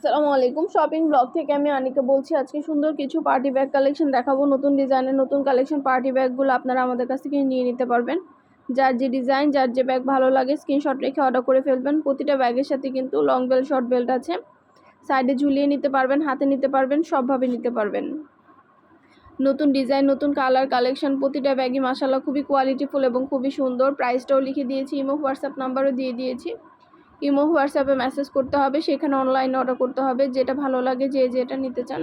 আসসালামু আলাইকুম। Shopping blog থেকে আমি আনিকা বলছি। আজকে সুন্দর কিছু পার্টি ব্যাগ কালেকশন দেখাবো। নতুন ডিজাইনের নতুন কালেকশন পার্টি ব্যাগগুলো আপনারা আমাদের কাছ থেকে নিয়ে নিতে পারবেন। যার যে ডিজাইন, যার যে ব্যাগ ভালো লাগে স্ক্রিনশট রেখে অর্ডার করে ফেলবেন। প্রতিটা ব্যাগের সাথে কিন্তু লং বেল্ট, শর্ট বেল্ট আছে। সাইডে ঝুলিয়ে নিতে পারবেন, হাতে নিতে পারবেন, সবভাবে নিতে পারবেন। নতুন ডিজাইন, নতুন কালার কালেকশন, প্রতিটা ব্যাগই মাশাআল্লাহ খুবই কোয়ালিটিফুল এবং খুবই সুন্দর। প্রাইসটাও লিখে দিয়েছি, ইমো হোয়াটসঅ্যাপ নাম্বারও দিয়ে দিয়েছি। ইমো হোয়াটসঅ্যাপে মেসেজ করতে হবে, সেখানে অনলাইনে অর্ডার করতে হবে। যেটা ভালো লাগে, যে যেটা নিতে চান,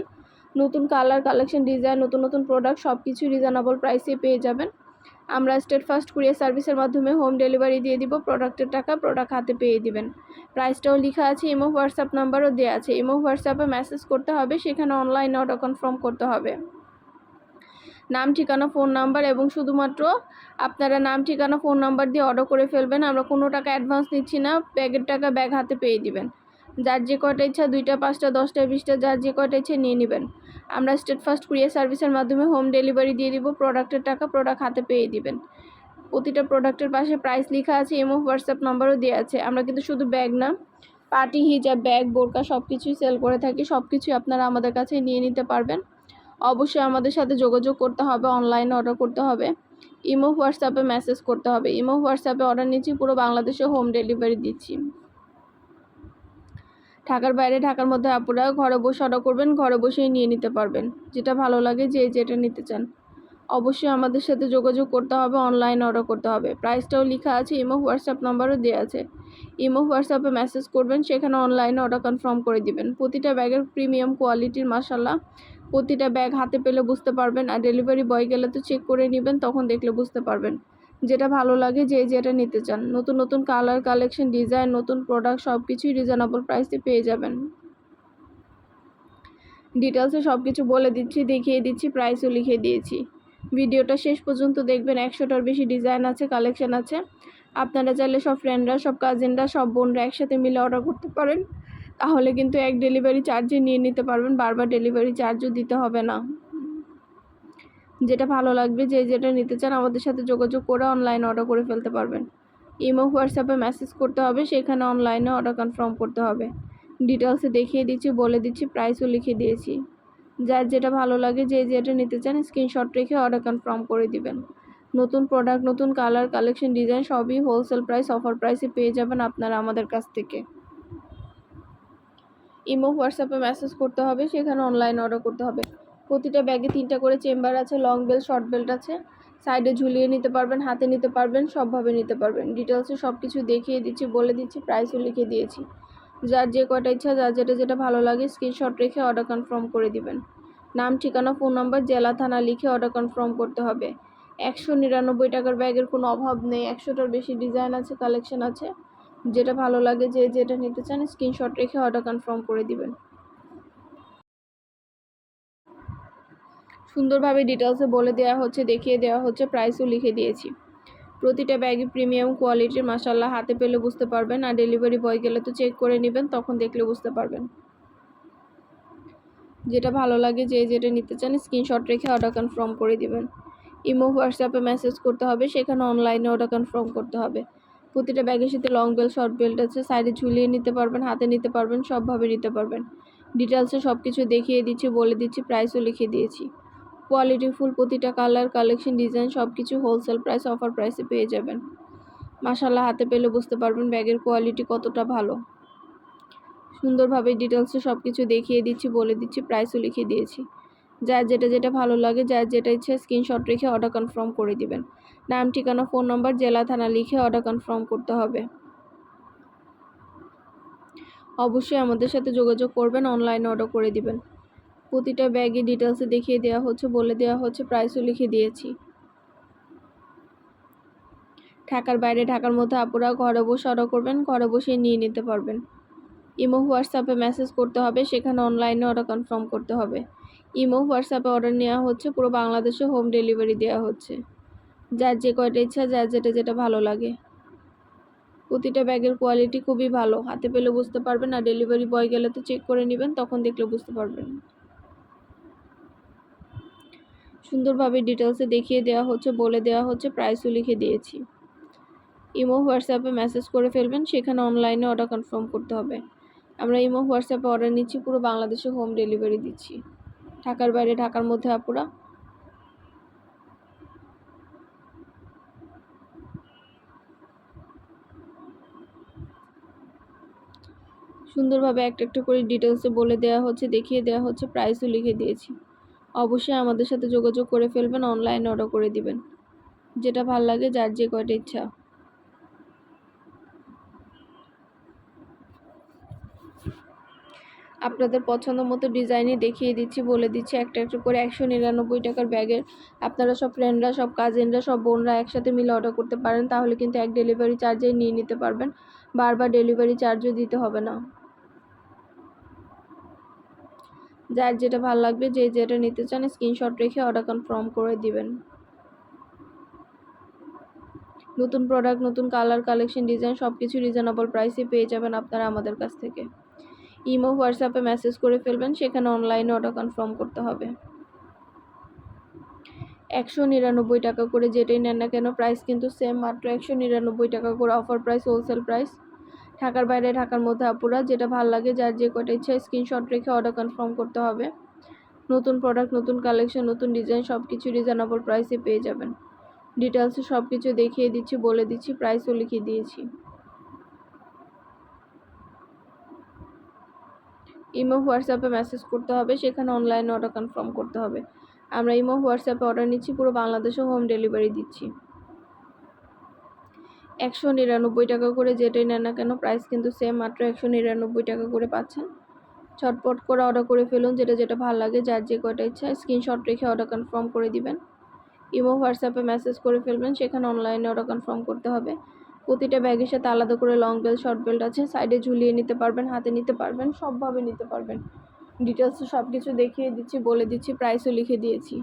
নতুন কালার কালেকশন, ডিজাইন, নতুন নতুন প্রোডাক্ট সব কিছুই রিজনেবল প্রাইসে পেয়ে যাবেন। আমরা স্টেট ফার্স্ট কুরিয়ার সার্ভিসের মাধ্যমে হোম ডেলিভারি দিয়ে দিব। প্রোডাক্টের টাকা প্রোডাক্ট হাতে পেয়ে দিবেন। প্রাইসটাও লেখা আছে, ইমো হোয়াটসঅ্যাপ নাম্বারও দেওয়া আছে। ইমো হোয়াটসঅ্যাপে মেসেজ করতে হবে, সেখানে অনলাইনে অর্ডার কনফার্ম করতে হবে। নাম, ঠিকানা, ফোন নাম্বার এবং শুধুমাত্র আপনারা নাম, ঠিকানা, ফোন নাম্বার দিয়ে অর্ডার করে ফেলবেন। আমরা কোনো টাকা অ্যাডভান্স নিচ্ছি না। ব্যাগের টাকা ব্যাগ হাতে পেয়ে দিবেন। যার যে কয়টা ইচ্ছা, 2টা, 5টা, 10টা, 20টা, যার যে কয়টা ইচ্ছা নিয়ে নেবেন। আমরা স্টেট ফার্স্ট কুরিয়ার সার্ভিসের মাধ্যমে হোম ডেলিভারি দিয়ে দিব। প্রোডাক্টের টাকা প্রোডাক্ট হাতে পেয়ে দিবেন। প্রতিটা প্রোডাক্টের পাশে প্রাইস লেখা আছে, ইমো হোয়াটসঅ্যাপ নাম্বারও দেওয়া আছে। আমরা কিন্তু শুধু ব্যাগ না, পার্টি, হিজাব, ব্যাগ, বোরকা সব কিছুই সেল করে থাকি। সব কিছুই আপনারা আমাদের কাছে নিয়ে নিতে পারবেন। অবশ্যই আমাদের সাথে যোগাযোগ করতে হবে, অনলাইনে অর্ডার করতে হবে, ইমো হোয়াটসঅ্যাপে মেসেজ করতে হবে। ইমো হোয়াটসঅ্যাপে অর্ডার নিচ্ছি, পুরো বাংলাদেশে হোম ডেলিভারি দিচ্ছি। ঢাকার বাইরে, ঢাকার মধ্যে আপুরা ঘরে বসে অর্ডার করবেন, ঘরে বসেই নিয়ে নিতে পারবেন। যেটা ভালো লাগে, যে যেটা নিতে চান, অবশ্যই আমাদের সাথে যোগাযোগ করতে হবে, অনলাইনে অর্ডার করতে হবে। প্রাইসটাও লেখা আছে, ইমো হোয়াটসঅ্যাপ নাম্বারও দেওয়া আছে। ইমো হোয়াটসঅ্যাপে মেসেজ করবেন, সেখানে অনলাইনে অর্ডার কনফার্ম করে দিবেন। প্রতিটা ব্যাগের প্রিমিয়াম কোয়ালিটির, মাশাআল্লাহ। প্রতিটা ব্যাগ হাতে পেলে বুঝতে পারবেন, আর ডেলিভারি বয় গেলে তো চেক করে নেবেন, তখন দেখলে বুঝতে পারবেন। যেটা ভালো লাগে, যে যেটা নিতে চান, নতুন নতুন কালার কালেকশন, ডিজাইন, নতুন প্রোডাক্ট সব কিছুই রিজনেবল প্রাইসে পেয়ে যাবেন। ডিটেলসে সব কিছু বলে দিচ্ছি, দেখিয়ে দিচ্ছি, প্রাইসও লিখে দিয়েছি। ভিডিওটা শেষ পর্যন্ত দেখবেন। 100টার বেশি ডিজাইন আছে, কালেকশন আছে। আপনারা চাইলে সব ফ্রেন্ডরা, সব কাজিনরা, সব বোনরা একসাথে মিলে অর্ডার করতে পারেন। তাহলে কিন্তু এক ডেলিভারি চার্জে নিয়ে নিতে পারবেন, বারবার ডেলিভারি চার্জও দিতে হবে না। যেটা ভালো লাগবে, যে যেটা নিতে চান, আমাদের সাথে যোগাযোগ করে অনলাইনে অর্ডার করে ফেলতে পারবেন। ইমো হোয়াটসঅ্যাপে মেসেজ করতে হবে, সেখানে অনলাইনে অর্ডার কনফার্ম করতে হবে। ডিটেলসে দেখিয়ে দিচ্ছি, বলে দিচ্ছি, প্রাইসও লিখে দিয়েছি। যার যেটা ভালো লাগে, যে যেটা নিতে চান, স্ক্রিনশট রেখে অর্ডার কনফার্ম করে দিবেন। নতুন প্রোডাক্ট, নতুন কালার কালেকশন, ডিজাইন সবই হোলসেল প্রাইস, অফার প্রাইসে পেয়ে যাবেন আপনারা আমাদের কাছ থেকে। ইমো হোয়াটসঅ্যাপে মেসেজ করতে হবে, সেখানে অনলাইন অর্ডার করতে হবে। প্রতিটা ব্যাগে 3টা করে চেম্বার আছে, লং বেল্ট, শর্ট বেল্ট আছে। সাইডে ঝুলিয়ে নিতে পারবেন, হাতে নিতে পারবেন, সবভাবে নিতে পারবেন। ডিটেলসে সব কিছু দেখিয়ে দিচ্ছি, বলে দিচ্ছি, প্রাইসও লিখে দিয়েছি। যার যে কয়টা ইচ্ছা, যার যেটা ভালো লাগে স্ক্রিনশট রেখে অর্ডার কনফার্ম করে দিবেন। নাম, ঠিকানা, ফোন নাম্বার, জেলা, থানা লিখে অর্ডার কনফার্ম করতে হবে। 199 টাকার ব্যাগের কোনো অভাব নেই। 100টার বেশি ডিজাইন আছে, কালেকশন আছে। যেটা ভালো লাগে, যে যেটা নিতে চান, স্ক্রিনশট রেখে অর্ডার কনফার্ম করে দিবেন। সুন্দরভাবে ডিটেলসে বলে দেওয়া হচ্ছে, দেখিয়ে দেওয়া হচ্ছে, প্রাইসও লিখে দিয়েছি। প্রতিটা ব্যাগই প্রিমিয়াম কোয়ালিটির, মাশাআল্লাহ। হাতে পেলে বুঝতে পারবেন, আর ডেলিভারি বয় গেলে তো চেক করে নেবেন, তখন দেখলে বুঝতে পারবেন। যেটা ভালো লাগে, যে যেটা নিতে চান, স্ক্রিনশট রেখে অর্ডার কনফার্ম করে দিবেন। ইমো হোয়াটসঅ্যাপে মেসেজ করতে হবে, সেখানে অনলাইনে অর্ডার কনফার্ম করতে হবে। প্রতিটা ব্যাগের সাথে লং বেল্ট, শর্ট বেল্ট আছে। সাইডে ঝুলিয়ে নিতে পারবেন, হাতে নিতে পারবেন, সবভাবে নিতে পারবেন। ডিটেলসে সব কিছু দেখিয়ে দিচ্ছি, বলে দিচ্ছি, প্রাইসও লিখে দিয়েছি। কোয়ালিটিফুল প্রতিটা কালার কালেকশন, ডিজাইন সব কিছু হোলসেল প্রাইস, অফার প্রাইসে পেয়ে যাবেন। মাশাআল্লাহ, হাতে পেলে বুঝতে পারবেন ব্যাগের কোয়ালিটি কতটা ভালো। সুন্দরভাবে ডিটেলসে সব কিছু দেখিয়ে দিচ্ছি, বলে দিচ্ছি, প্রাইসও লিখে দিয়েছি। যার যেটা ভালো লাগে, যার যেটা ইচ্ছে, স্ক্রিনশট রেখে অর্ডার কনফার্ম করে দিবেন। নাম, ঠিকানা, ফোন নাম্বার, জেলা, থানা লিখে অর্ডার কনফার্ম করতে হবে। অবশ্যই আমাদের সাথে যোগাযোগ করবেন, অনলাইনে অর্ডার করে দিবেন। প্রতিটা ব্যাগে ডিটেলসে দেখিয়ে দেওয়া হচ্ছে, বলে দেওয়া হচ্ছে, প্রাইসও লিখে দিয়েছি। ঢাকার বাইরে, ঢাকার মধ্যে আপুরা ঘরে বসে অর্ডার করবেন, ঘরে বসে নিয়ে নিতে পারবেন। ইমো হোয়াটসঅ্যাপে মেসেজ করতে হবে, সেখানে অনলাইনে অর্ডার কনফার্ম করতে হবে। ইমো হোয়াটসঅ্যাপে অর্ডার নেওয়া হচ্ছে, পুরো বাংলাদেশে হোম ডেলিভারি দেওয়া হচ্ছে। যার যে কয়টা ইচ্ছা, যার যেটা ভালো লাগে। প্রতিটা ব্যাগের কোয়ালিটি খুবই ভালো, হাতে পেলে বুঝতে পারবেন, আর ডেলিভারি বয় গেলে তো চেক করে নেবেন, তখন দেখলে বুঝতে পারবেন। সুন্দরভাবে ডিটেলসে দেখিয়ে দেওয়া হচ্ছে, বলে দেওয়া হচ্ছে, প্রাইসও লিখে দিয়েছি। ইমো হোয়াটসঅ্যাপে মেসেজ করে ফেলবেন, সেখানে অনলাইনে অর্ডার কনফার্ম করতে হবে। আমরা ইমো হোয়াটসঅ্যাপে অর্ডার নিচ্ছি, পুরো বাংলাদেশে হোম ডেলিভারি দিচ্ছি। ঢাকার বাইরে, ঢাকার মধ্যে আপুরা। সুন্দরভাবে একটা একটা করে ডিটেলসে বলে দেওয়া হচ্ছে, দেখিয়ে দেওয়া হচ্ছে, প্রাইসও লিখে দিয়েছি। অবশ্যই আমাদের সাথে যোগাযোগ করে ফেলবেন, অনলাইনে অর্ডার করে দিবেন, যেটা ভাল লাগে, যার যে কয়টা ইচ্ছা। আপনাদের পছন্দ মতো ডিজাইনই দেখিয়ে দিচ্ছি, বলে দিচ্ছি একটা একটা করে। 199 টাকার ব্যাগের আপনারা সব ফ্রেন্ডরা, সব কাজিনরা, সব বোনরা একসাথে মিলে অর্ডার করতে পারেন, তাহলে কিন্তু এক ডেলিভারি চার্জেই নিয়ে নিতে পারবেন, বারবার ডেলিভারি চার্জও দিতে হবে না। যার যেটা ভালো লাগবে, যে যেটা নিতে চান স্ক্রিনশট রেখে অর্ডার কনফার্ম করে দিবেন। নতুন প্রোডাক্ট, নতুন কালার, কালেকশন, ডিজাইন সব কিছু রিজনেবল প্রাইসে পেয়ে যাবেন আপনারা আমাদের কাছ থেকে। ইমো হোয়াটসঅ্যাপে মেসেজ করে ফেলবেন, সেখানে অনলাইনে অর্ডার কনফার্ম করতে হবে। 199 টাকা করে যেটাই নেন না কেন প্রাইস কিন্তু সেম, মাত্র 199 টাকা করে অফার প্রাইস, হোলসেল প্রাইস। ঢাকার বাইরে, ঢাকার মধ্যে আপুরা, যেটা ভালো লাগে, যার যে কটা ইচ্ছা স্ক্রিনশট রেখে অর্ডার কনফার্ম করতে হবে। নতুন প্রোডাক্ট, নতুন কালেকশন, নতুন ডিজাইন সব কিছু রিজনেবল প্রাইসে পেয়ে যাবেন। ডিটেলসে সব কিছু দেখিয়ে দিচ্ছি, বলে দিচ্ছি, প্রাইসও লিখিয়ে দিয়েছি। ইমো হোয়াটসঅ্যাপে মেসেজ করতে হবে, সেখানে অনলাইনে অর্ডার কনফার্ম করতে হবে। আমরা ইমো হোয়াটসঅ্যাপে অর্ডার নিচ্ছি, পুরো বাংলাদেশে হোম ডেলিভারি দিচ্ছি। 199 টাকা করে যেটাই নেন না কেন প্রাইস কিন্তু সেম, মাত্র 199 টাকা করে পাচ্ছেন। ঝটপট করে অর্ডার করে ফেলুন, যেটা যেটা ভালো লাগে, যার যে কয়টা ইচ্ছা স্ক্রিনশট রেখে অর্ডার কনফার্ম করে দিবেন। ইমো হোয়াটসঅ্যাপে মেসেজ করে ফেলবেন, সেখানে অনলাইনে অর্ডার কনফার্ম করতে হবে। প্রতিটা ব্যাগের সাথে আলাদা করে লং বেল্ট, শর্ট বেল্ট আছে, সাইডে ঝুলিয়ে নিতে পারবেন, হাতে নিতে পারবেন, সবভাবে নিতে পারবেন। ডিটেলসে সব কিছু দেখিয়ে দিচ্ছি, বলে দিচ্ছি, প্রাইসও লিখে দিয়েছি।